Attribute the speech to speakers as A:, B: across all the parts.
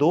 A: 2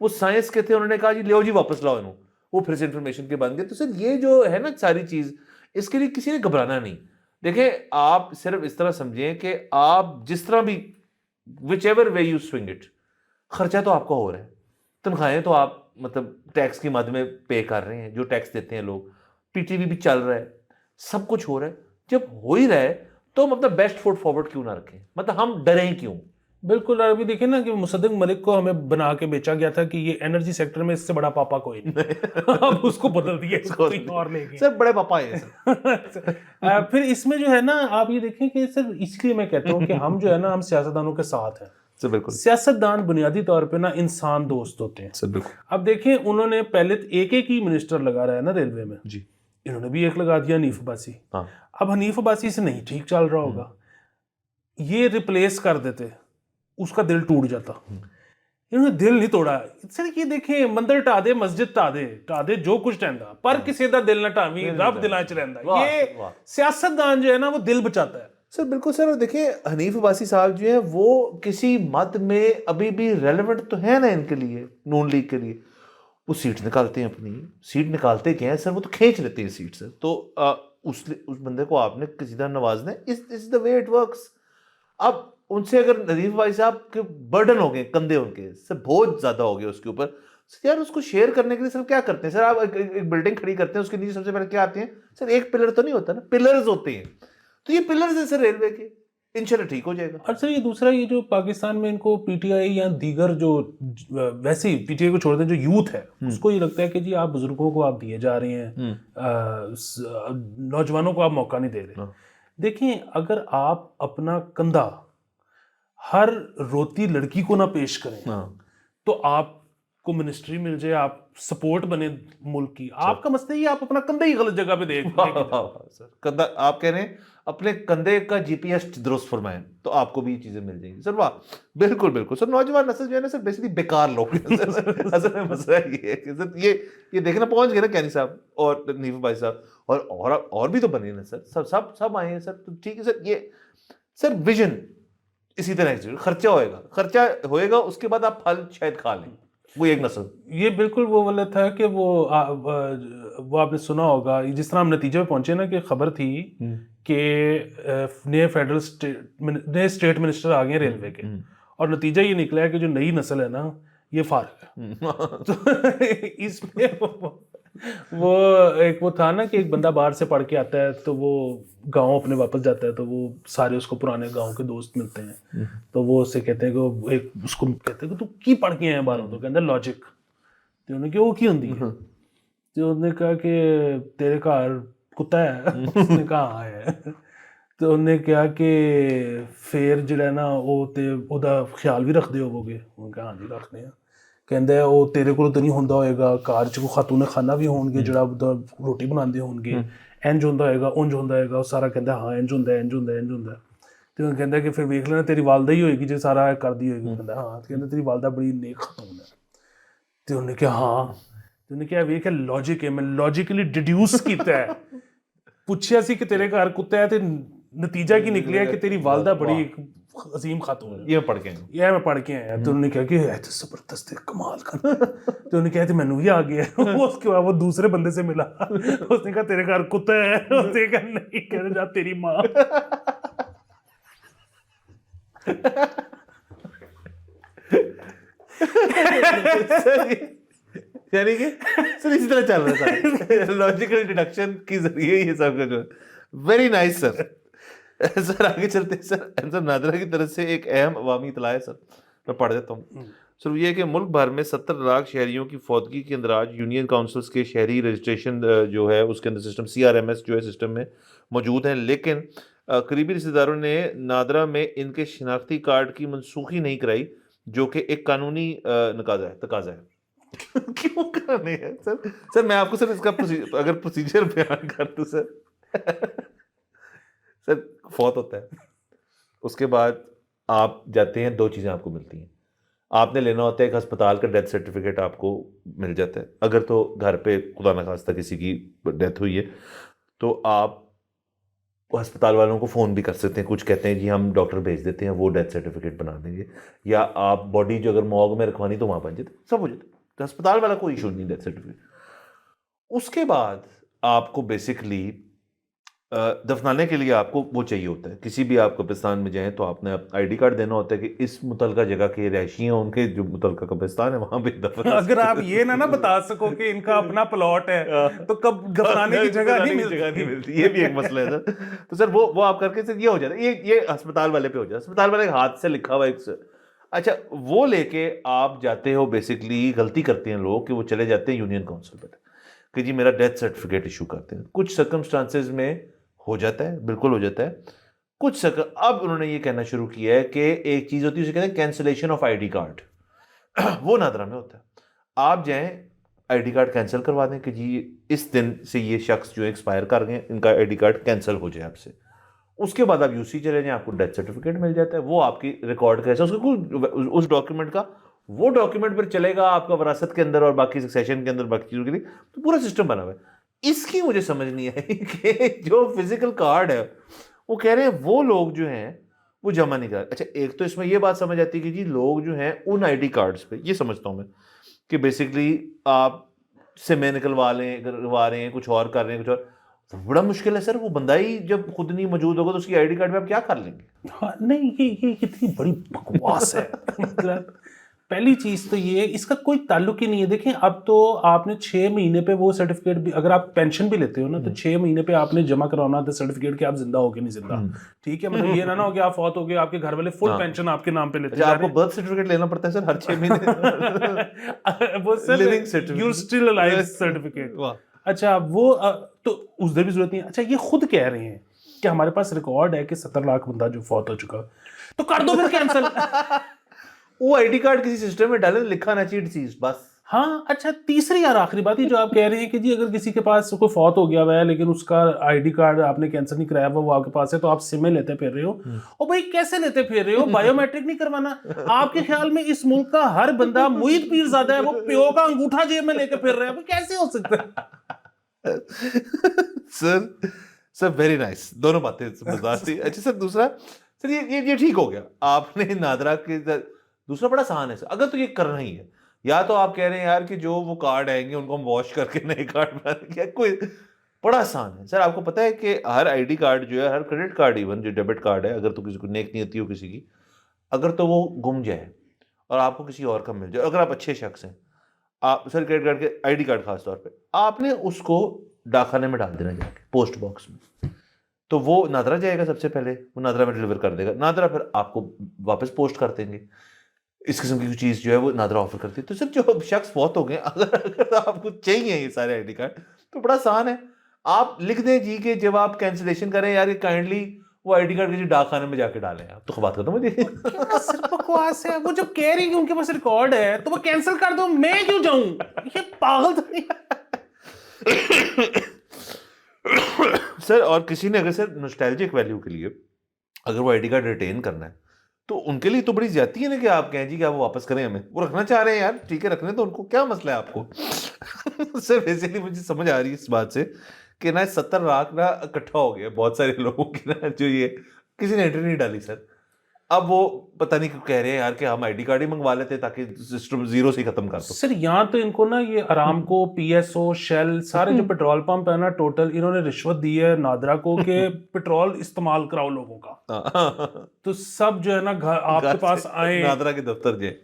A: وہ سائنس کے تھے, انہوں نے کہا جی لیو جی واپس لاؤ انہوں, وہ پھر سے انفارمیشن کے بن گئے. تو سر یہ جو ہے نا ساری چیز, اس کے لیے کسی نے گھبرانا نہیں. دیکھیں آپ صرف اس طرح سمجھیں کہ آپ جس طرح بھی وچ ever way you swing it, خرچہ تو آپ کا ہو رہا ہے, تنخواہیں تو آپ مطلب ٹیکس کی مد میں پے کر رہے ہیں, جو ٹیکس دیتے ہیں لوگ, پی ٹی وی بھی چل رہا ہے, سب کچھ ہو رہا ہے. جب ہو ہی رہا ہے تو مطلب بیسٹ فوٹ فارورڈ کیوں نہ رکھیں, مطلب ہم ڈریں کیوں.
B: بالکل. ابھی دیکھیں نا کہ مصدق ملک کو ہمیں بنا کے بیچا گیا تھا کہ یہ انرجی سیکٹر میں اس سے بڑا پاپا کوئی نہیں, اب اس کو بدل دیا, اس کو کہیں اور لے گئے.
A: سر بڑے پاپا ہیں سر.
B: پھر اس میں جو ہے نا آپ یہ دیکھیں کہ سر اس لیے میں کہتا ہوں کہ ہم جو ہے نا ہم سیاستدانوں کے ساتھ ہیں.
A: سر بالکل.
B: سیاستدان بنیادی طور پہ نا انسان دوست ہوتے ہیں.
A: سر بالکل.
B: اب دیکھیں انہوں نے پہلے ایک ہی منسٹر لگا رہا ہے نا ریلوے میں,
A: جی
B: انہوں نے بھی ایک لگا دیا حنیف عباسی.
A: ہاں
B: اب حنیف عباسی سے نہیں ٹھیک چل رہا ہوگا, یہ ریپلیس کر دیتے, اس کا دل ٹوٹ جاتا. انہوں نے دل نہیں توڑا. سر یہ دیکھیں مندر ٹا دے مسجد ٹا دے جو کچھ ٹہندا, پر کسی دا دل نہ ٹاویں رب دلاں چ رہندا. یہ سیاستدان جو ہے نا وہ دل بچاتا ہے.
A: سر بالکل سر. اور دیکھیں حنیف عباسی صاحب جو ہیں وہ کسی مد میں ابھی بھی ریلیونٹ تو ہے نا ان کے لیے, نون لیگ کے لیے. وہ سیٹ نکالتے ہیں, اپنی سیٹ نکالتے کیا ہیں سر, وہ تو کھینچ لیتے ہیں سیٹ سے. تو اس بندے کو آپ نے کسی طرح نوازنا ہے, اس دا وے اٹ ورکس. اب ان سے اگر حنیف عباسی صاحب کے برڈن ہو گئے, کندھے ان کے سر بہت زیادہ ہو گئے اس کے اوپر, یار اس کو شیئر کرنے کے لیے سر کیا کرتے ہیں سر, آپ ایک بلڈنگ کھڑی کرتے ہیں, اس کے نیچے سب سے پہلے کیا آتے ہیں سر, ایک پلر تو نہیں ہوتا نا, پلرز ہوتے ہیں. تو یہ پلرز ہیں سر ریلوے کے, انشاءاللہ ٹھیک ہو جائے گا.
B: اور سر یہ دوسرا, یہ جو پاکستان میں ان کو پی ٹی آئی یا دیگر جو ویسے ہی پی ٹی آئی کو چھوڑ دیں, جو یوتھ ہے اس کو یہ لگتا ہے کہ جی آپ بزرگوں کو آپ دیے جا رہے ہیں, نوجوانوں کو آپ موقع نہیں دے رہے. دیکھیں اگر آپ اپنا کندھا ہر روتی لڑکی کو نہ پیش کریں تو آپ کو منسٹری مل جائے, آپ سپورٹ بنے ملک کی, آپ کا مسئلہ یہ آپ اپنا کندھا ہی غلط جگہ پہ دیکھ.
A: سر کندھا آپ کہہ رہے ہیں اپنے کندھے کا جی پی ایس درست فرمائیں تو آپ کو بھی یہ چیزیں مل جائیں گی. سر واہ بالکل بالکل سر. نوجوان نسل جو ہے نا سر بیسیکلی بیکار لوگ ہیں سر. اصل میں مسئلہ یہ ہے کہ سر یہ دیکھنا پہنچ گئے نا کینی صاحب اور حنیف عباسی صاحب, اور بھی تو بنے نا سر, سب آئے ہیں سر. تو ٹھیک ہے سر, یہ سر ویژن اسی طرح خرچہ ہوئے گا اس کے بعد آپ پھل شاید کھا لیں. وہ ایک نسل
B: یہ بالکل وہ والا تھا کہ وہ آپ نے سنا ہوگا, جس طرح ہم نتیجے پہ پہنچے نا کہ خبر تھی کہ نئے نئے اسٹیٹ منسٹر آ گئے ریلوے کے, اور نتیجہ یہ نکلا ہے کہ جو نئی نسل ہے نا یہ فارغ ہے. تو اس میں وہ ایک وہ تھا نا کہ ایک بندہ باہر سے پڑھ کے آتا ہے تو وہ گاؤں اپنے واپس جاتا ہے, تو وہ سارے اس کو پرانے گاؤں کے دوست ملتے ہیں, تو وہ اس سے کہتے ہیں کہ اس کو کہتے ہیں کہ تو کی پڑھ کے ہیں باہروں, تو کہتے ہیں لاجک. تو انہوں نے کہا وہ کی ہوندی ہے, تو انہوں نے کہا کہ تیرے گھر کتا ہے, اس نے کہا ہاں ہے. تو انہوں نے کہا کہ پھر جڑا نا وہ خیال بھی رکھ دے ہوو گے, انہوں نے کہا ہاں جی رکھنے ہیں. کہندے وہ تیرے کو تو نہیں ہوندا ہوئے گا, گھر چ کوئی خاتون خانہ بھی ہون گے جڑا روٹی بناندے ہون گے, انج ہوندا ہوئے گا اونج ہوندا ہوئے گا. وہ سارا کہندا ہاں انج ہوندا ہے انج ہوندا ہے انج ہوندا ہے. تو کہندا کہ پھر ویکھ لینا تیری والدہ ہی ہوئے گی جو سارا کر دی ہوئے گی. کہندا ہاں. کہندا تیری والدہ بڑی نیک خاتون ہے. تو انہوں نے کہا ہاں. تو انہوں نے کہا ویکھ لاجک ہے, میں لاجیکلی ڈیڈیوس کیتا ہے, پوچھیا سی کہ تیرے گھر کتا ہے, تے نتیجہ کی نکلیا کہ تیری والدہ بڑی عظیم خاتون ہے.
A: یہ میں پڑھ کے
B: آیا. تو انہوں نے کہا کہ یہ تو زبردست ہے, کمال کا. تو انہوں نے کہا کہ مینوں بھی آ گیا. اس کے بعد وہ دوسرے بندے سے ملا, اس نے کہا تیرے گھر کتا ہے, اس نے کہا نہیں, کہہ جا تیری ماں.
A: یعنی کہ سر اسی طرح چل رہا تھا لاجیکل ڈیڈکشن کے ذریعے یہ سب کچھ. ویری نائس سر. سر آگے چلتے ہیں سر. انصر نادرہ کی طرف سے ایک اہم عوامی اطلاع ہے سر, میں پڑھ دیتا ہوں. سر یہ کہ ملک بھر میں 70 لاکھ شہریوں کی فوتگی کے اندراج یونین کاؤنسلز کے شہری رجسٹریشن جو ہے اس کے اندر سسٹم CRMS جو ہے سسٹم میں موجود ہیں, لیکن قریبی رشتہ داروں نے نادرہ میں ان کے شناختی کارڈ کی منسوخی نہیں کرائی, جو کہ ایک قانونی تقاضا ہے. کیوں کرنے ہیں سر میں آپ کو سر اس کا اگر پروسیجر بیان کر دوں سر فوت ہوتا ہے, اس کے بعد آپ جاتے ہیں, 2 چیزیں آپ کو ملتی ہیں. آپ نے لینا ہوتا ہے ایک ہسپتال کا ڈیتھ سرٹیفکیٹ آپ کو مل جاتا ہے, اگر تو گھر پہ خدا نخواستہ کسی کی ڈیتھ ہوئی ہے تو آپ وہ ہسپتال والوں کو فون بھی کر سکتے ہیں, کچھ کہتے ہیں جی ہم ڈاکٹر بھیج دیتے ہیں, وہ ڈیتھ سرٹیفکیٹ بنا دیں گے, یا آپ باڈی جو اگر مورگ میں رکھوانی تو وہاں بن جاتے, سب ہو جاتا, تو ہسپتال والا کوئی ایشو نہیں ڈیتھ سرٹیفکیٹ. اس کے بعد آپ کو بیسکلی دفنانے کے لیے آپ کو وہ چاہیے ہوتا ہے, کسی بھی آپ قبرستان میں جائیں تو آپ نے آئی ڈی کارڈ دینا ہوتا ہے کہ اس متعلقہ جگہ کے رہائشی ہیں, ان کے جو متعلقہ قبرستان ہے وہاں پہ دفن.
B: اگر آپ یہ نہ بتا سکو کہ ان کا اپنا پلاٹ ہے تو کب دفنانے کی جگہ نہیں
A: ملتی, یہ بھی ایک مسئلہ ہے سر. تو سر وہ آپ کر کے سر یہ ہو جاتا ہے, یہ ہسپتال والے پہ ہو جاتا ہے, ہسپتال والے ہاتھ سے لکھا ہوا ایک. اچھا وہ لے کے آپ جاتے ہو, بیسکلی غلطی کرتے ہیں لوگ کہ وہ چلے جاتے ہیں یونین کونسل پہ کہ جی میرا ڈیتھ سرٹیفکیٹ ایشو کرتے ہیں. کچھ سرکمسٹانسز میں ہو جاتا ہے, بالکل ہو جاتا ہے. کچھ اب انہوں نے یہ کہنا شروع کیا ہے کہ ایک چیز ہوتی ہے اسے کہتے ہیں cancellation of I D card, وہ نادرا میں ہوتا ہے. آپ جائیں آئی ڈی کارڈ کینسل کروا دیں کہ جی اس دن سے یہ شخص جو ایکسپائر کر گئے, ان کا آئی ڈی کارڈ کینسل ہو جائے آپ سے. اس کے بعد آپ یو سی چلے جائیں, آپ کو ڈیتھ سرٹیفکیٹ مل جاتا ہے. وہ آپ کی ریکارڈ کیسا اس کا اس ڈاکیومنٹ کا وہ ڈاکیومنٹ پھر چلے گا آپ کا وراثت کے اندر اور باقی سیشن کے اندر باقی چیزوں کے لیے, تو پورا سسٹم بنا ہوا ہے. اس کی مجھے سمجھ نہیں آئی کہ جو فزیکل کارڈ ہے وہ کہہ رہے ہیں وہ لوگ جو ہیں وہ جمع نہیں کر. اچھا ایک تو اس میں یہ بات سمجھ آتی ہے کہ جی لوگ جو ہیں ان آئی ڈی کارڈز پہ, یہ سمجھتا ہوں میں کہ بیسکلی آپ سمیں نکلوا رہے ہیں, کچھ اور کر رہے ہیں, کچھ اور. بڑا مشکل ہے سر, وہ بندہ ہی جب خود نہیں موجود ہوگا تو اس کی آئی ڈی کارڈ پہ آپ کیا کر لیں گے؟
B: ہاں نہیں, یہ کتنی بڑی بکواس ہے. مطلب پہلی چیز تو یہ ہے اس کا کوئی تعلق ہی نہیں ہے. دیکھیں اب تو آپ نے 6 مہینے پہ وہ سرٹیفکیٹ بھی, اگر آپ پینشن بھی لیتے ہو نا تو 6 مہینے پہ آپ نے جمع کروانا تھا سرٹیفکیٹ کہ آپ زندہ ہو کے نہیں زندہ. ٹھیک ہے, مطلب یہ نہ ہو کہ آپ فوت ہو گئے, آپ کے گھر والے فل پینشن آپ کے نام پہ لیتے ہیں.
A: آپ کو برتھ سرٹیفکیٹ لینا پڑتا ہے سر ہر 6 مہینے,
B: وہ
A: living certificate,
B: you still alive certificate. اچھا وہ تو اس دیر بھی ضرورت نہیں ہے. اچھا یہ خود کہہ رہے ہیں کہ ہمارے پاس ریکارڈ ہے کہ 70 لاکھ بندہ جو فوت ہو چکا, تو کر دو پھر کینسل.
A: وہ آئی ڈی کارڈ کسی سسٹم میں ڈالیں, لکھا نہ چیٹ چیز بس.
B: ہاں اچھا تیسری اور آخری بات یہ جو آپ کہہ رہے ہیں کہ جی اگر کسی کے پاس کوئی فوت ہو گیا ہوا ہے لیکن اس کا آئی ڈی کارڈ آپ نے کینسل نہیں کرایا ہوا, وہ آپ کے پاس ہے, تو آپ سمیں لیتے پھر رہے ہو. اور بھائی کیسے لیتے پھر رہے ہو؟ بایو میٹرک نہیں کروانا. آپ کے خیال میں اس ملک کا ہر بندہ محیط پیر زادہ ہے, وہ پیو کا انگوٹھا جیب میں لے کے پھر رہے ہیں, کیسے ہو سکتا ہے؟
A: سر ویری نائس, دونوں باتیں مزدار تھی. اچھا سر دوسرا, سر یہ ٹھیک ہو گیا آپ نے نادرا کے. دوسرا بڑا آسان ہے سر, اگر تو یہ کرنا ہی ہے, یا تو آپ کہہ رہے ہیں یار کہ جو وہ کارڈ آئیں گے ان کو ہم واش کر کے نئے کارڈ بنا دیں, کوئی بڑا آسان ہے سر. آپ کو پتا ہے کہ ہر آئی ڈی کارڈ جو ہے, ہر کریڈٹ کارڈ ایون جو ڈیبٹ کارڈ ہے, اگر تو کسی کو نیک نیتی ہو کسی کی, اگر تو وہ گم جائے اور آپ کو کسی اور کا مل جائے, اگر آپ اچھے شخص ہیں, آپ سر کریڈٹ کارڈ کے آئی ڈی کارڈ خاص طور پہ آپ نے اس کو ڈاکخانے میں ڈال دینا جا کے پوسٹ باکس میں, تو وہ نادرا جائے گا سب سے پہلے, وہ نادرا میں ڈلیور کر دے گا, نادرا پھر آپ کو واپس پوسٹ کر دیں گے. اس قسم کی چیز جو ہے وہ نادرا آفر کرتی ہے. تو سر جو شخص فوت ہو گئے, اگر آپ کو چاہیے یہ سارے آئی ڈی کارڈ تو بڑا آسان ہے, آپ لکھ دیں جی کہ جب آپ کینسلیشن کریں یار کائنڈلی وہ آئی ڈی کارڈ کسی ڈاک خانے میں جا کے ڈالیں, آپ تو بات ختم ہو جائے.
B: سر بکواس ہے. وہ جب کہہ رہی کہ ان کے پاس ریکارڈ ہے تو وہ کینسل کر دو, میں کیوں جاؤں؟ یہ پاگل تو نہیں
A: سر. اور کسی نے اگر سر نوسٹیلجک ویلیو کے لیے اگر وہ آئی ڈی کارڈ ریٹین کرنا ہے تو ان کے لیے تو بڑی زیادتی ہے نا کہ آپ کہیں جی کہ آپ وہ واپس کریں ہمیں, وہ رکھنا چاہ رہے ہیں یار, ٹھیک ہے رکھنے تو ان کو, کیا مسئلہ ہے آپ کو. سر بیسیکلی مجھے سمجھ آ رہی ہے اس بات سے کہ نا 70 لاکھ نا اکٹھا ہو گیا بہت سارے لوگوں کی نا, جو یہ کسی نے انٹری نہیں ڈالی سر. اب وہ پتہ نہیں کیوں کہہ رہے ہیں یار کہ ہم آئی ڈی کارڈ ہی منگوا لیتے تاکہ سسٹم زیرو سے ختم کر دو.
B: سر یہاں تو ان کو نا یہ آرام کو, پی ایس او, شیل, سارے جو پیٹرول پمپ ہے نا ٹوٹل, انہوں نے رشوت دی ہے نادرا کو کہ پیٹرول استعمال کراؤ لوگوں کا, تو سب جو ہے نا گھر آپ کے پاس آئیں,
A: نادرا کے دفتر جائیں,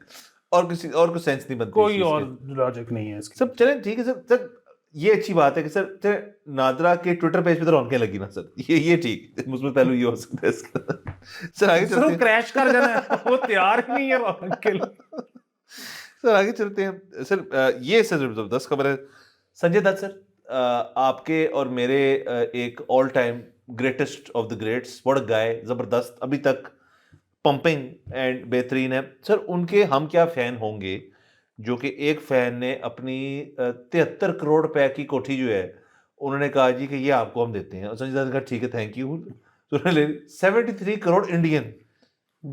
A: اور کسی اور کوئی سینس نہیں بنتی,
B: کوئی اور لاجک نہیں ہے اس کی.
A: سب چلیں ٹھیک ہے سر. یہ اچھی بات ہے کہ سر نادرا کے ٹویٹر پیج پہ تو رونقیں لگی نا سر, یہ ٹھیک, اس میں پہلو یہ ہو سکتا ہے اس کا. سر آگے چلتے ہیں,
B: کریش کر جانا ہے, وہ تیار ہی نہیں ہے رونق کے لیے.
A: سر آگے چلتے ہیں. سر یہ سر زبردست خبر ہے. سنجے دت سر, آپ کے اور میرے ایک all time greatest of the greats, what a guy, زبردست, ابھی تک پمپنگ اینڈ بہترین ہے سر. ان کے ہم کیا فین ہوں گے جو کہ ایک فین نے اپنی 73 کروڑ روپے کی کوٹھی جو ہے انہوں نے کہا جی کہ یہ آپ کو ہم دیتے ہیں, اور سنجے دت نے کہا ٹھیک ہے تھینک یو, تو انہوں نے لے 73 کروڑ انڈین.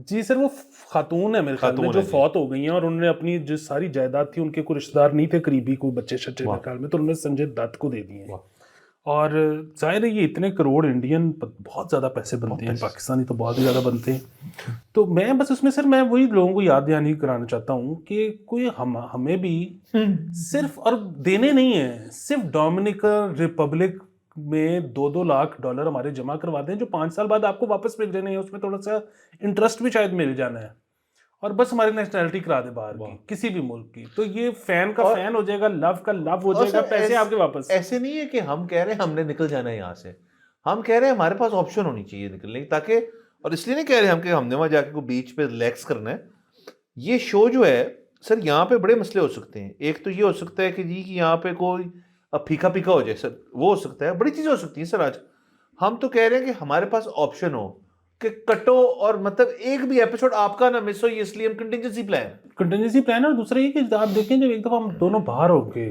B: جی سر, وہ خاتون ہے میرے خیال میں جو فوت ہو گئی ہیں, اور انہوں نے اپنی جو ساری جائیداد تھی, ان کے کوئی رشتہ دار نہیں تھے قریبی, کوئی بچے شچے میرے خیال میں, تو انہوں نے سنجے دت کو دے دی ہیں. اور ظاہر ہے یہ اتنے کروڑ انڈین بہت زیادہ پیسے بنتے ہیں, پاکستانی تو بہت ہی زیادہ بنتے ہیں. تو میں بس اس میں سر میں وہی لوگوں کو یاد دہانی کرانا چاہتا ہوں کہ کوئی ہمیں بھی صرف اور دینے نہیں ہیں, صرف ڈومینیکن ریپبلک میں $2 لاکھ ہمارے جمع کروا دیں جو 5 سال بعد آپ کو واپس مل جانے ہیں, اس میں تھوڑا سا انٹرسٹ بھی شاید مل جانا ہے, اور بس ہماری نیشنلٹی کرا دے باہر کی کسی بھی ملک کی, تو یہ فین کا فین ہو جائے گا, لو کا لو ہو جائے گا, پیسے آپ کے واپس.
A: ایسے نہیں ہے کہ ہم کہہ رہے ہیں ہم نے نکل جانا ہے یہاں سے, ہم کہہ رہے ہیں ہمارے پاس آپشن ہونی چاہیے نکلنے کی, تاکہ, اور اس لیے نہیں کہہ رہے ہم کہ ہم نے وہاں جا کے کوئی بیچ پہ ریلیکس کرنا ہے. یہ شو جو ہے سر, یہاں پہ بڑے مسئلے ہو سکتے ہیں. ایک تو یہ ہو سکتا ہے کہ جی کہ یہاں پہ کوئی پھیکا پھیکا ہو جائے سر, وہ ہو سکتا ہے, بڑی چیزیں ہو سکتی ہیں سر. آج ہم تو کہہ رہے ہیں کہ ہمارے پاس آپشن ہو کہ کٹو, اور مطلب ایک بھی ایپیسوڈ آپ کا نہ مس ہو, اس لیے ہم کنٹینجنسی پلان.
B: اور دوسرا یہ کہ آپ دیکھیں جب ایک دفعہ ہم دونوں باہر ہو گئے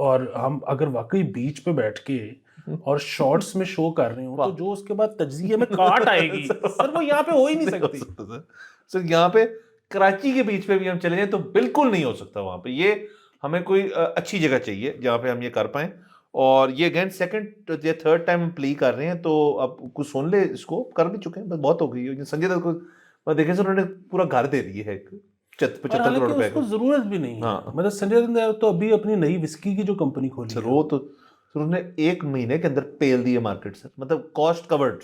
B: اور ہم اگر واقعی بیچ پہ بیٹھ کے اور شارٹس میں شو کر رہے ہوں, تو جو اس کے بعد تجزیے میں کاٹ آئے گی سر, وہ یہاں پہ ہو ہی نہیں سکتی
A: سر. یہاں پہ کراچی کے بیچ پہ بھی ہم چلے جائیں تو بالکل نہیں ہو سکتا وہاں پہ. یہ ہمیں کوئی اچھی جگہ چاہیے جہاں پہ ہم یہ کر پائیں. اور یہ اگین سیکنڈ یا تھرڈ ٹائم ہم پلی کر رہے ہیں, تو اب کچھ سن لے, اس کو کر بھی چکے ہیں, بس بہت ہو گئی ہے. سنجے دت کو دیکھیں سر, انہوں نے پورا گھر دے دی ہے 75 کروڑ روپے
B: اس کو ضرورت بھی نہیں ہے. مطلب سنجے دت تو ابھی اپنی نئی وسکی کی جو کمپنی کھولی ہے,
A: وہ تو سر انہوں نے 1 مہینے کے اندر پیل دی ہے مارکیٹ سر, مطلب کاسٹ کورڈ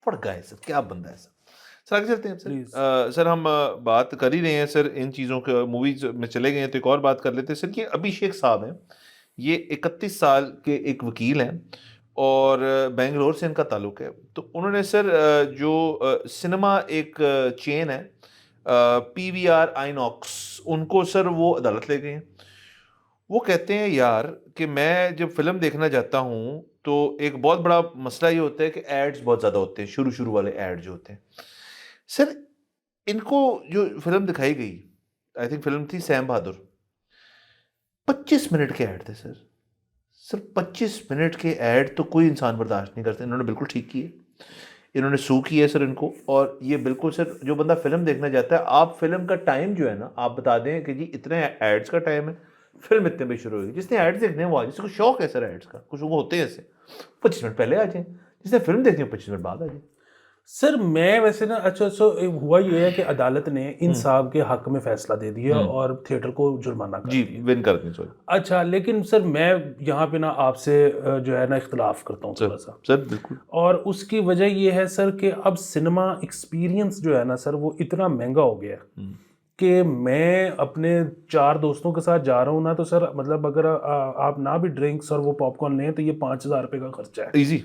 A: پڑ گئے سر. کیا بندہ ہے سر. سر آگے چلتے ہیں سر. سر ہم بات کر ہی رہے ہیں سر ان چیزوں کے, موویز میں چلے گئے ہیں, تو ایک اور بات کر لیتے ہیں سر. یہ ابھیشیک صاحب ہیں, یہ 31 سال کے ایک وکیل ہیں اور بنگلور سے ان کا تعلق ہے. تو انہوں نے سر جو سنیما ایک چین ہے PVR آئیناکس, ان کو سر وہ عدالت لے گئے ہیں. وہ کہتے ہیں یار کہ میں جب فلم دیکھنا جاتا ہوں تو ایک بہت بڑا مسئلہ یہ ہوتا ہے کہ ایڈز بہت زیادہ ہوتے ہیں, شروع والے ایڈ جو ہوتے ہیں. سر ان کو جو فلم دکھائی گئی, آئی تھنک فلم تھی سیم بہادر, 25 منٹ کے ایڈ تھے سر. سر 25 منٹ کے ایڈ تو کوئی انسان برداشت نہیں کرتے. انہوں نے بالکل ٹھیک کیے, انہوں نے سو کیا ہے سر ان کو. اور یہ بالکل سر, جو بندہ فلم دیکھنا چاہتا ہے, آپ فلم کا ٹائم جو ہے نا آپ بتا دیں کہ جی اتنے ایڈز کا ٹائم ہے, فلم اتنے بجے شروع ہوگی. جس نے ایڈز دیکھنے ہیں وہ آ جائے, جس کو شوق ہے سر ایڈز کا, کچھ لوگ ہوتے ہیں ایسے 25 منٹ پہلے آ جائیں, جس نے فلم دیکھنی ہے 25 منٹ بعد آ جائیں.
B: سر میں ویسے نا, اچھا ہوا یہ ہے کہ عدالت نے ان صاحب کے حق میں فیصلہ دے دیا اور تھیٹر کو جرمانہ کر دیا.
A: جی ون کر دیں سوری.
B: اچھا, لیکن سر میں یہاں پہ نا آپ سے جو ہے نا اختلاف کرتا ہوں تھوڑا سا.
A: سر بالکل.
B: اور اس کی وجہ یہ ہے سر کہ اب سنیما ایکسپیرینس جو ہے نا سر, وہ اتنا مہنگا ہو گیا ہے کہ میں اپنے 4 دوستوں کے ساتھ جا رہا ہوں نا, تو سر مطلب اگر آپ نہ بھی ڈرنکس اور وہ پاپ کارن لیں تو یہ 5,000 روپے کا خرچہ ہے
A: ایزی.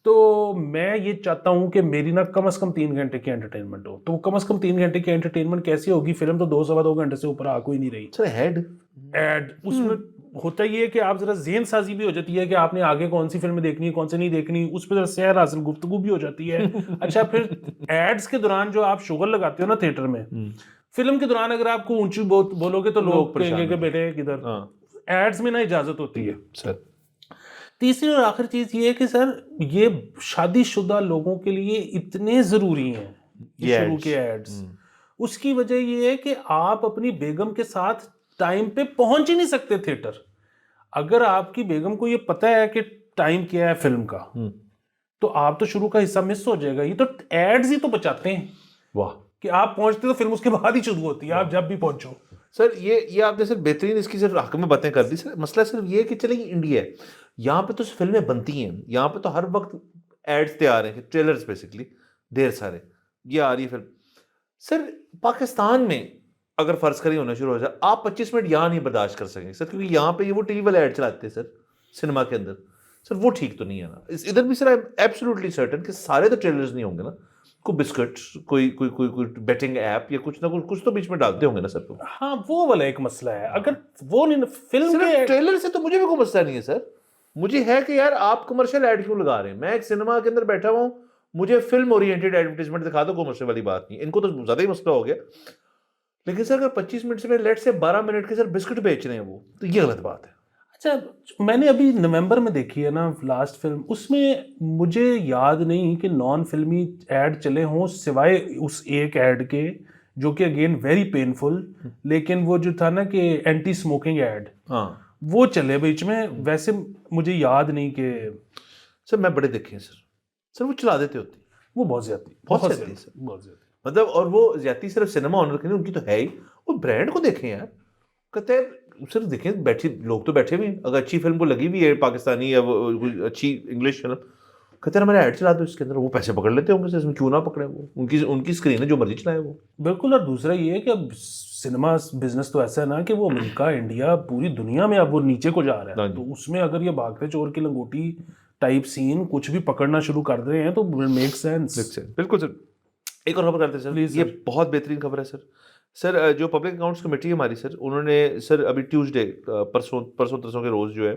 B: تو میں یہ چاہتا ہوں کہ میری نا کم از کم 3 گھنٹے کی انٹرٹینمنٹ ہو. تو کم از کم 3 گھنٹے کی انٹرٹینمنٹ کیسی ہوگی؟ فلم تو 2-2.5 گھنٹے سے اوپر آ کوئی نہیں رہی.
A: سر ہیڈ
B: اس میں ہوتا یہ ہے کہ آپ ذرا ذہن سازی بھی ہو جاتی ہے کہ آپ نے آگے کون سی فلم دیکھنی ہے کون سی نہیں دیکھنی, اس پہ ذرا سیر حاصل گفتگو بھی ہو جاتی ہے. اچھا, پھر ایڈز کے دوران جو آپ شوگر لگاتے ہو نا تھیٹر میں, فلم کے دوران اگر آپ کو اونچی بولو گے تو لوگ کہیں گے کہ بیٹے کدھر. ایڈز میں نا اجازت ہوتی ہے
A: سر.
B: تیسری اور آخر چیز یہ ہے کہ سر یہ شادی شدہ لوگوں کے لیے اتنے ضروری ہیں یہ شروع کے ایڈز. اس کی وجہ یہ ہے کہ آپ اپنی بیگم کے ساتھ ٹائم پہ پہنچ ہی نہیں سکتے تھیٹر. اگر آپ کی بیگم کو یہ پتہ ہے کہ ٹائم کیا ہے فلم کا, تو آپ تو شروع کا حصہ مس ہو جائے گا. یہ تو ایڈز ہی تو بچاتے ہیں.
A: واہ,
B: کہ آپ پہنچتے تو فلم اس کے بعد ہی شروع ہوتی ہے, آپ جب بھی پہنچو.
A: سر یہ آپ نے سر بہترین اس کی صرف حق میں باتیں کر دی. سر مسئلہ صرف یہ ہے کہ چلیں یہ انڈیا ہے, یہاں پہ تو فلمیں بنتی ہیں, یہاں پہ تو ہر وقت ایڈز تیار ہیں, ٹریلرز بیسکلی دیر سارے یہ آ رہی ہے فلم. سر پاکستان میں اگر فرض کری ہونا شروع ہو جائے, آپ 25 منٹ یہاں نہیں برداشت کر سکیں سر, کیونکہ یہاں پہ یہ وہ ٹی وی والے ایڈ چلاتے ہیں سر سنیما کے اندر. سر وہ ٹھیک تو نہیں ہے نا. ادھر بھی سر آئی ایم ایبسولوٹلی سرٹن کہ سارے تو ٹریلرز نہیں ہوں گے نا, کوئی بسکٹ, کوئی بیٹنگ ایپ یا کچھ نہ کچھ تو بیچ میں ڈالتے ہوں گے نا سر.
B: ہاں وہ والا ایک مسئلہ ہے. اگر وہ نہیں فلم
A: کے ٹریلر سے تو مجھے بھی کوئی مسئلہ نہیں ہے سر. مجھے ہے کہ یار آپ کمرشل ایڈ کیوں لگا رہے ہیں؟ میں ایک سنیما کے اندر بیٹھا ہوں, مجھے فلم اورینٹڈ ایڈورٹائزمنٹ دکھا دو, کوئی مسئلے والی بات نہیں. ان کو تو زیادہ ہی مسئلہ ہو گیا. لیکن سر اگر 25 منٹ سے لیٹ سے 12 منٹ کے سر بسکٹ بیچ رہے ہیں وہ, تو یہ غلط بات ہے.
B: اچھا, میں نے ابھی نومبر میں دیکھی ہے نا لاسٹ فلم, اس میں مجھے یاد نہیں کہ نان فلمی ایڈ چلے ہوں سوائے اس ایک ایڈ کے, جو کہ اگین ویری پینفل, لیکن وہ جو تھا نا کہ اینٹی اسموکنگ ایڈ, وہ چلے بیچ میں. ویسے مجھے یاد نہیں کہ
A: سر میں بڑے دیکھے ہیں سر وہ چلا دیتے ہوتے ہیں.
B: وہ بہت زیادتی
A: بہت زیادتی سر.
B: بہت زیادتی.
A: مطلب اور وہ زیادتی صرف سنیما آنر کی نہیں، ان کی تو ہے ہی. وہ برانڈ کو دیکھیں یار، کہتے ہیں سر دیکھیں بیٹھے لوگ تو بیٹھے ہوئے ہیں، اگر اچھی فلم کو لگی ہوئی ہے پاکستانی یا اچھی انگلش فلم، کہتے ہیں ہمارے ایڈ چلا دو اس کے اندر، وہ پیسے پکڑ لیتے ہوں گے سر، اس میں کیوں نہ پکڑے، وہ ان کی اسکرین ہے، جو مرضی چلائے وہ.
B: بالکل. اور دوسرا یہ ہے کہ اب سنیما بزنس تو ایسا ہے نا کہ وہ امریکہ، انڈیا، پوری دنیا میں اب وہ نیچے کو جا رہا ہے. تو اس میں اگر یہ بھاگتے چور کی لنگوٹی ٹائپ سین کچھ بھی پکڑنا شروع کر رہے ہیں تو میک سینس.
A: بالکل سر. ایک اور خبر کرتے ہیں سر، یہ بہت بہترین خبر ہے سر. سر جو پبلک اکاؤنٹس کمیٹی ہے ہماری سر، انہوں نے سر ابھی ٹیوزڈے پرسوں ترسوں کے روز جو ہے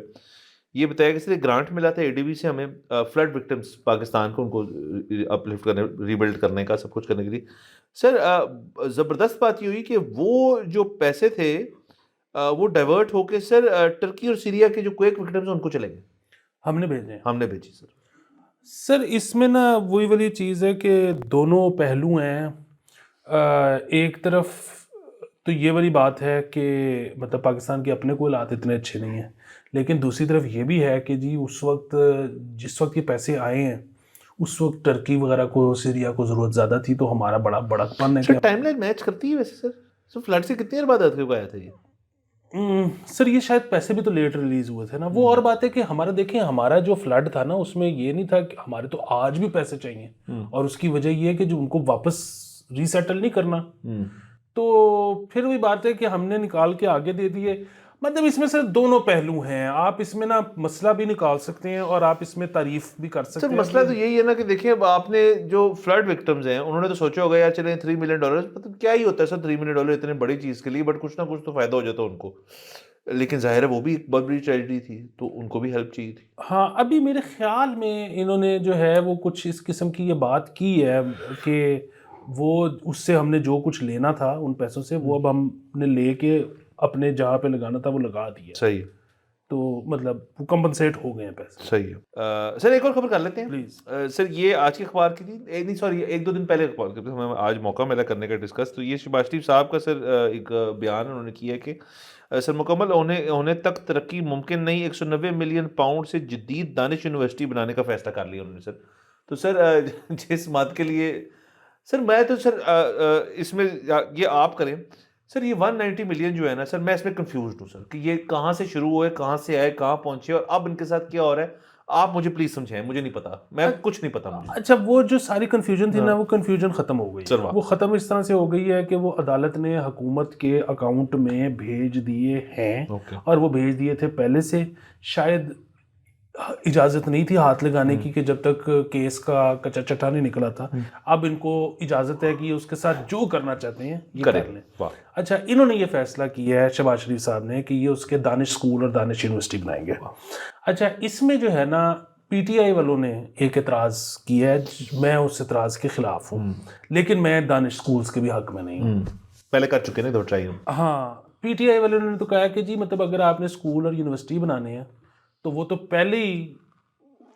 A: یہ بتایا کہ سر ایک گرانٹ ملا تھا اے ڈی بی سے ہمیں فلڈ وکٹمس پاکستان کو، ان کو اپلفٹ کرنے، ریبلڈ کرنے کا، سب کچھ کرنے کے لیے. سر زبردست بات یہ ہوئی کہ وہ جو پیسے تھے وہ ڈائیورٹ ہو کے سر ٹرکی اور سیریا کے جو کویک وکٹمس ہیں ان کو چلے گئے.
B: ہم نے بھیجے.
A: ہم نے بھیجی سر.
B: سر اس میں نا وہی والی چیز ہے کہ دونوں پہلو ہیں. ایک طرف تو یہ والی بات ہے کہ مطلب پاکستان کے اپنے کو حالات اتنے اچھے نہیں ہیں، لیکن دوسری طرف یہ بھی ہے کہ جی اس وقت جس وقت یہ پیسے آئے ہیں اس وقت ٹرکی وغیرہ کو، سیریا کو ضرورت زیادہ تھی، تو ہمارا بڑا بڑکپن ہے.
A: ٹائم لائن میچ کرتی ہے ویسے سر فلڈ سے کتنی دیر بعد آیا تھا یہ؟
B: سر یہ شاید پیسے بھی تو لیٹ ریلیز ہوئے تھے نا. وہ اور بات ہے کہ ہمارا دیکھیں، ہمارا جو فلڈ تھا نا اس میں یہ نہیں تھا کہ ہمارے تو آج بھی پیسے چاہیے، اور اس کی وجہ یہ ہے کہ جو ان کو واپس ری سیٹل نہیں کرنا. تو پھر وہی بات ہے کہ ہم نے نکال کے آگے دے دیے. مطلب اس میں سر دونوں پہلو ہیں. آپ اس میں نا مسئلہ بھی نکال سکتے ہیں اور آپ اس میں تعریف بھی کر سکتے ہیں.
A: سر مسئلہ تو یہی ہے نا کہ دیکھیں اب آپ نے جو فلڈ وکٹمز ہیں انہوں نے تو سوچا ہوگا یار چلیں $3 ملین، مطلب کیا ہی ہوتا ہے سر $3 ملین اتنے بڑی چیز کے لیے، بٹ کچھ نہ کچھ تو فائدہ ہو جاتا ان کو. لیکن ظاہر ہے وہ بھی ایک بہت بڑی ٹریجڈی تھی، تو ان کو بھی ہیلپ چاہیے تھی.
B: ہاں ابھی میرے خیال میں انہوں نے جو ہے وہ کچھ اس قسم کی یہ بات کی ہے کہ وہ اس سے ہم نے جو کچھ لینا تھا ان پیسوں سے، وہ اب ہم نے لے کے اپنے جہاں پہ لگانا تھا وہ لگا دیا.
A: صحیح.
B: تو مطلب وہ کمپنسیٹ ہو گئے ہیں پیسے.
A: صحیح ہے. سر ایک اور خبر کر لیتے ہیں
B: پلیز.
A: سر یہ آج کی اخبار کی تھی، نہیں سوری 1-2 دن پہلے اخبار کی، ہمیں آج موقع ملا کرنے کا ڈسکس. تو یہ شہباز شریف صاحب کا سر ایک بیان انہوں نے کیا کہ سر مکمل ہونے تک ترقی ممکن نہیں، 190 ملین پاؤنڈ سے جدید دانش یونیورسٹی بنانے کا فیصلہ کر لیا انہوں نے سر. تو سر جس بات کے لیے سر میں تو سر اس میں یہ آپ کریں سر، یہ 190 ملین جو ہے نا سر، میں اس میں کنفیوزڈ ہوں سر کہ یہ کہاں سے شروع ہوئے، کہاں سے آئے، کہاں پہنچے، اور اب ان کے ساتھ کیا ہو رہا ہے. آپ مجھے پلیز سمجھائیں، مجھے نہیں پتا، میں کچھ نہیں پتا مجھے.
B: اچھا وہ جو ساری کنفیوژن تھی نا وہ کنفیوژن ختم ہو گئی. وہ ختم اس طرح سے ہو گئی ہے کہ وہ عدالت نے حکومت کے اکاؤنٹ میں بھیج دیے ہیں، اور وہ بھیج دیے تھے پہلے سے. شاید اجازت نہیں تھی ہاتھ لگانے کی کہ جب تک کیس کا کچا چٹا نہیں نکلا تھا. اب ان کو اجازت ہے کہ یہ اس کے ساتھ جو کرنا چاہتے ہیں یہ کر لیں. اچھا انہوں نے یہ فیصلہ کیا ہے شہباز شریف صاحب نے کہ یہ اس کے دانش اسکول اور دانش یونیورسٹی بنائیں گے. اچھا اس میں جو ہے نا پی ٹی آئی والوں نے ایک اعتراض کیا ہے، میں اس اعتراض کے خلاف ہوں، لیکن میں دانش اسکولز کے بھی حق میں نہیں ہوں.
A: پہلے کر چکے نا 2 ٹرائی.
B: ہاں پی ٹی آئی والوں نے تو کہا کہ جی مطلب اگر آپ نے اسکول اور یونیورسٹی بنانے ہیں تو وہ تو پہلے ہی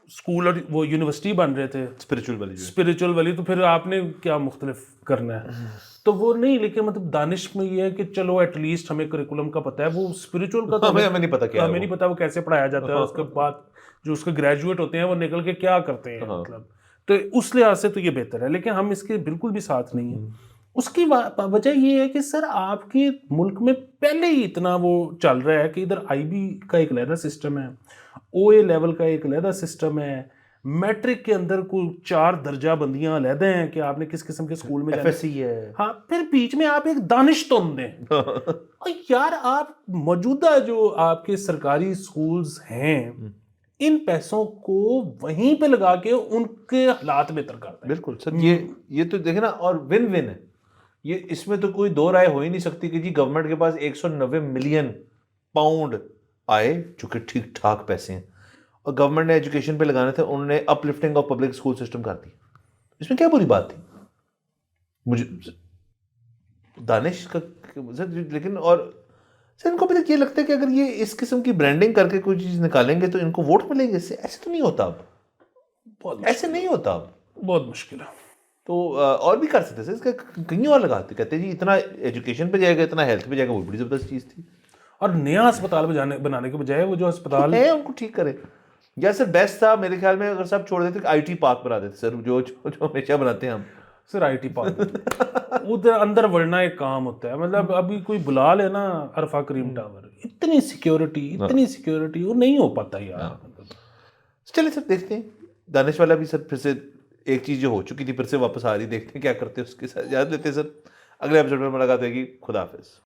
B: اسکول اور وہ یونیورسٹی بن رہے تھے اسپریچول والی، تو پھر آپ نے کیا مختلف کرنا ہے. تو وہ نہیں، لیکن مطلب دانش میں یہ ہے کہ چلو ایٹ لیسٹ ہمیں کریکولم کا پتہ ہے. وہ اسپریچول کا تو ہمیں نہیں پتا، کیا ہمیں نہیں پتا وہ کیسے پڑھایا جاتا ہے. اس کے بعد جو اس کے گریجویٹ ہوتے ہیں وہ نکل کے کیا کرتے ہیں، مطلب تو اس لحاظ سے تو یہ بہتر ہے. لیکن ہم اس کے بالکل بھی ساتھ نہیں ہیں. اس کی وجہ یہ ہے کہ سر آپ کے ملک میں پہلے ہی اتنا وہ چل رہا ہے کہ ادھر آئی بی کا ایک علیحدہ سسٹم ہے، او اے لیول کا ایک علیحدہ سسٹم ہے، میٹرک کے اندر کوئی 4 درجہ بندیاں علیحدہ ہیں کہ آپ نے کس قسم کے اسکول میں جانا ہے. ہاں پھر بیچ میں آپ ایک دانش تم دیں. یار آپ موجودہ جو آپ کے سرکاری اسکولز ہیں ان پیسوں کو وہیں پہ لگا کے ان کے حالات بہتر کرتے ہیں.
A: بالکل سر، یہ تو دیکھیں نا، اور ون ون ہے یہ. اس میں تو کوئی دو رائے ہو ہی نہیں سکتی کہ جی گورنمنٹ کے پاس 190 ملین پاؤنڈ آئے جو کہ ٹھیک ٹھاک پیسے ہیں، اور گورنمنٹ نے ایجوکیشن پہ لگانے تھے، انہوں نے uplifting of public school system کر دی. اس میں کیا بری بات تھی مجھے دانش کا. لیکن اور سر ان کو ابھی تک یہ لگتا ہے کہ اگر یہ اس قسم کی برانڈنگ کر کے کوئی چیز نکالیں گے تو ان کو ووٹ ملیں گے. اس سے ایسے تو نہیں ہوتا، اب ایسے نہیں ہوتا، اب
B: بہت مشکل ہے.
A: تو اور بھی کر سکتے تھے اس کا، کہیں اور لگاتے، کہتے جی اتنا ایجوکیشن پہ جائے گا، اتنا ہیلتھ پہ جائے گا. وہ بڑی زبردست چیز تھی.
B: اور نیا اسپتال بنانے کے بجائے وہ جو اسپتال
A: ہے ان کو ٹھیک کرے. یا سر بیسٹ تھا میرے خیال میں اگر سب چھوڑ دیتے آئی ٹی پارک بنا دیتے سر, جو ہمیشہ بناتے ہیں ہم.
B: سر آئی ٹی پارک ادھر اندر ورنا ایک کام ہوتا ہے. مطلب ابھی کوئی بلا لے نا عرفہ کریم ٹاور, اتنی سیکیورٹی وہ نہیں ہو پاتا یار.
A: چلے سر دیکھتے ہیں. دانش والا بھی سر پھر سے ایک چیز جو ہو چکی تھی پھر سے واپس آ رہی, دیکھتے ہیں کیا کرتے ہیں اس کے ساتھ. یاد لیتے ہیں سر, اگلے ایپیسوڈ میں ملاقات ہوگی. خدا حافظ.